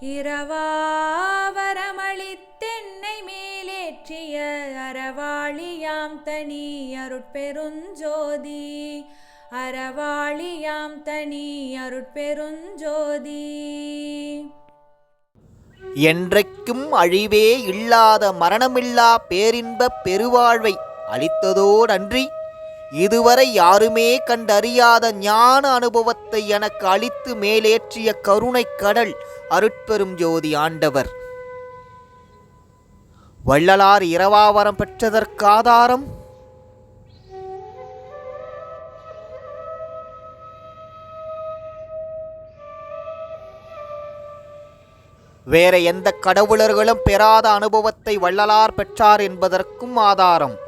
இரவாவரமளித்தென்னை மேலேற்றிய அறவாளியாம் தனி அருட்பெருஞ்சோதி. அறவாளியாம் தனி அருட்பெருஞ்சோதி. என்றைக்கும் அழிவே இல்லாத மரணமில்லா பேரின்பப் பெருவாழ்வை அளித்ததோடன்றி இதுவரை யாருமே கண்டறியாத ஞான அனுபவத்தை எனக்கு அளித்து மேலேற்றிய கருணைக் கடல் அருட்பெரும் ஜோதி ஆண்டவர். வள்ளலார் இரவாவரம் பெற்றதற்காதாரம் வேற எந்த கடவுளர்களும் பெறாத அனுபவத்தை வள்ளலார் பெற்றார் என்பதற்கும் ஆதாரம்